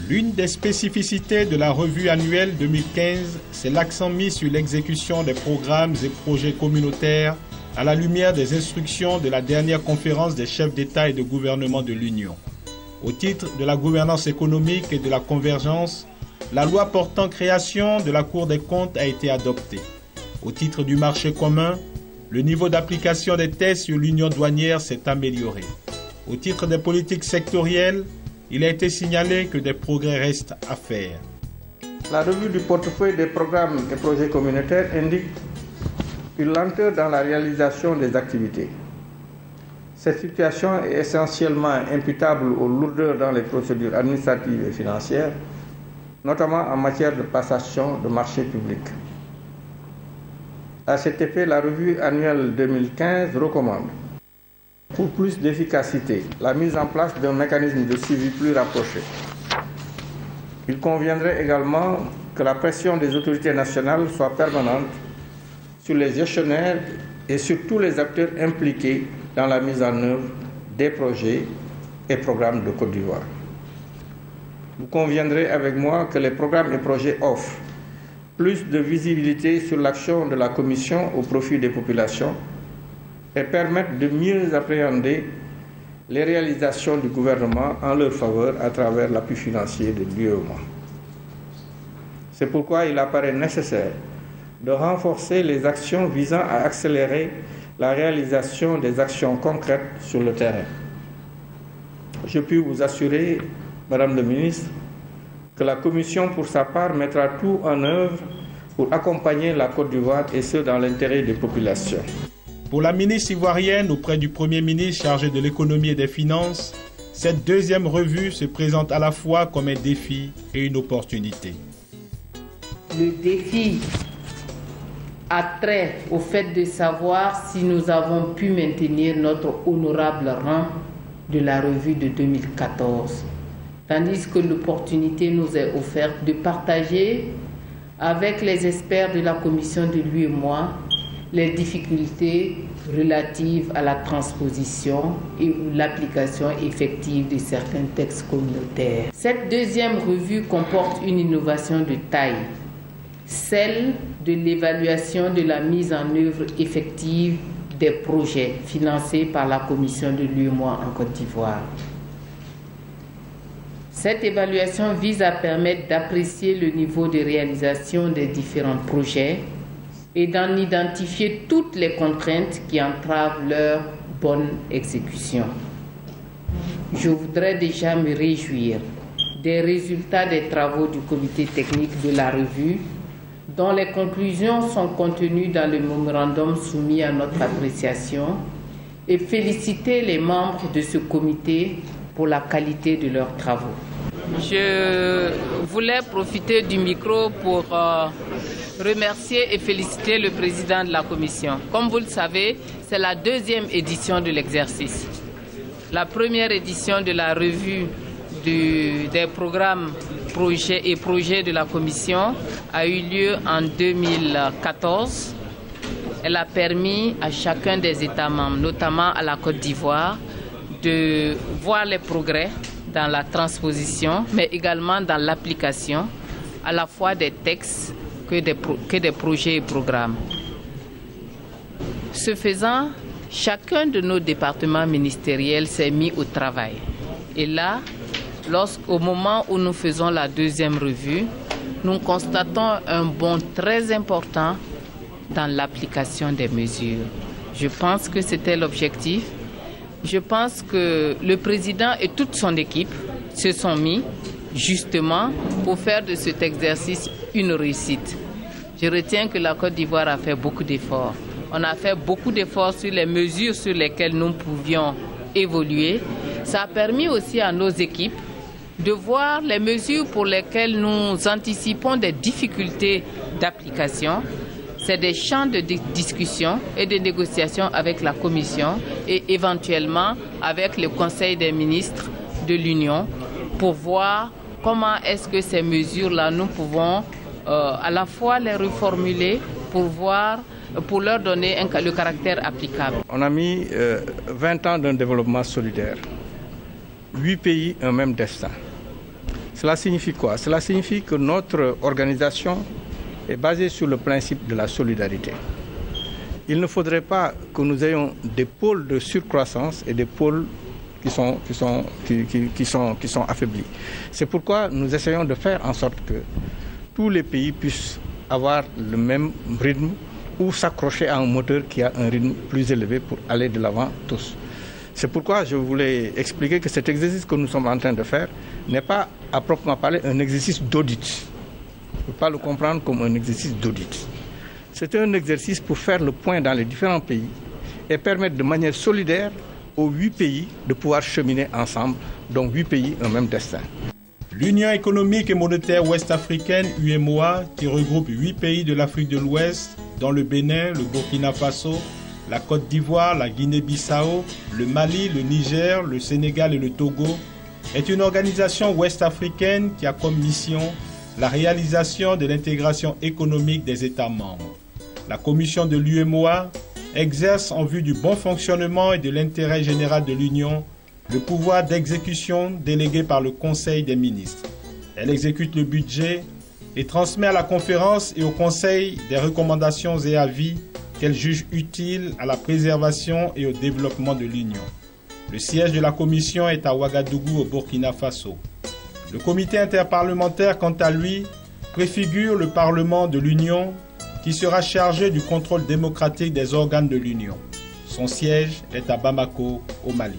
L'une des spécificités de la revue annuelle 2015, c'est l'accent mis sur l'exécution des programmes et projets communautaires à la lumière des instructions de la dernière conférence des chefs d'État et de gouvernement de l'Union. Au titre de la gouvernance économique et de la convergence, la loi portant création de la Cour des comptes a été adoptée. Au titre du marché commun, le niveau d'application des tests sur l'union douanière s'est amélioré. Au titre des politiques sectorielles, il a été signalé que des progrès restent à faire. La revue du portefeuille des programmes et projets communautaires indique une lenteur dans la réalisation des activités. Cette situation est essentiellement imputable aux lourdeurs dans les procédures administratives et financières, notamment en matière de passation de marchés publics. À cet effet, la revue annuelle 2015 recommande, pour plus d'efficacité, la mise en place d'un mécanisme de suivi plus rapproché. Il conviendrait également que la pression des autorités nationales soit permanente sur les gestionnaires et sur tous les acteurs impliqués dans la mise en œuvre des projets et programmes de Côte d'Ivoire. Vous conviendrez avec moi que les programmes et projets offrent plus de visibilité sur l'action de la Commission au profit des populations et permettent de mieux appréhender les réalisations du gouvernement en leur faveur à travers l'appui financier de l'UEMOA. C'est pourquoi il apparaît nécessaire de renforcer les actions visant à accélérer la réalisation des actions concrètes sur le terrain. Je puis vous assurer, Madame la Ministre, que la Commission, pour sa part, mettra tout en œuvre pour accompagner la Côte d'Ivoire et ce, dans l'intérêt des populations. Pour la ministre ivoirienne auprès du Premier ministre chargé de l'économie et des finances, cette deuxième revue se présente à la fois comme un défi et une opportunité. Le défi a trait au fait de savoir si nous avons pu maintenir notre honorable rang de la revue de 2014, tandis que l'opportunité nous est offerte de partager avec les experts de la commission de l'UEMOA les difficultés relatives à la transposition et l'application effective de certains textes communautaires. Cette deuxième revue comporte une innovation de taille, celle de l'évaluation de la mise en œuvre effective des projets financés par la commission de l'UEMOA en Côte d'Ivoire. Cette évaluation vise à permettre d'apprécier le niveau de réalisation des différents projets et d'en identifier toutes les contraintes qui entravent leur bonne exécution. Je voudrais déjà me réjouir des résultats des travaux du comité technique de la revue, dont les conclusions sont contenues dans le mémorandum soumis à notre appréciation, et féliciter les membres de ce comité pour la qualité de leurs travaux. Je voulais profiter du micro pour remercier et féliciter le président de la commission. Comme vous le savez, c'est la deuxième édition de l'exercice. La première édition de la revue des programmes, projets et projets de la commission a eu lieu en 2014. Elle a permis à chacun des États membres, notamment à la Côte d'Ivoire, de voir les progrès dans la transposition, mais également dans l'application à la fois des textes que des projets et programmes. Ce faisant, chacun de nos départements ministériels s'est mis au travail. Et là, au moment où nous faisons la deuxième revue, nous constatons un bond très important dans l'application des mesures. Je pense que c'était l'objectif. Je pense que le président et toute son équipe se sont mis justement pour faire de cet exercice une réussite. Je retiens que la Côte d'Ivoire a fait beaucoup d'efforts. On a fait beaucoup d'efforts sur les mesures sur lesquelles nous pouvions évoluer. Ça a permis aussi à nos équipes de voir les mesures pour lesquelles nous anticipons des difficultés d'application. C'est des champs de discussion et de négociation avec la Commission et éventuellement avec le Conseil des ministres de l'Union pour voir comment est-ce que ces mesures-là, nous pouvons à la fois les reformuler pour leur donner le caractère applicable. On a mis 20 ans d'un développement solidaire. 8 pays, un même destin. Cela signifie quoi? Cela signifie que notre organisation est basée sur le principe de la solidarité. Il ne faudrait pas que nous ayons des pôles de surcroissance et des pôles qui sont affaiblis. C'est pourquoi nous essayons de faire en sorte que tous les pays puissent avoir le même rythme ou s'accrocher à un moteur qui a un rythme plus élevé pour aller de l'avant tous. C'est pourquoi je voulais expliquer que cet exercice que nous sommes en train de faire n'est pas à proprement parler un exercice d'audit. Il ne faut pas le comprendre comme un exercice d'audit. C'est un exercice pour faire le point dans les différents pays et permettre de manière solidaire aux 8 pays de pouvoir cheminer ensemble, donc 8 pays, un même destin. L'Union économique et monétaire ouest-africaine, UEMOA, qui regroupe 8 pays de l'Afrique de l'Ouest, dont le Bénin, le Burkina Faso, la Côte d'Ivoire, la Guinée-Bissau, le Mali, le Niger, le Sénégal et le Togo, est une organisation ouest-africaine qui a comme mission la réalisation de l'intégration économique des États membres. La commission de l'UEMOA exerce en vue du bon fonctionnement et de l'intérêt général de l'Union le pouvoir d'exécution délégué par le Conseil des ministres. Elle exécute le budget et transmet à la conférence et au Conseil des recommandations et avis qu'elle juge utiles à la préservation et au développement de l'Union. Le siège de la commission est à Ouagadougou au Burkina Faso. Le comité interparlementaire, quant à lui, préfigure le Parlement de l'Union qui sera chargé du contrôle démocratique des organes de l'Union. Son siège est à Bamako, au Mali.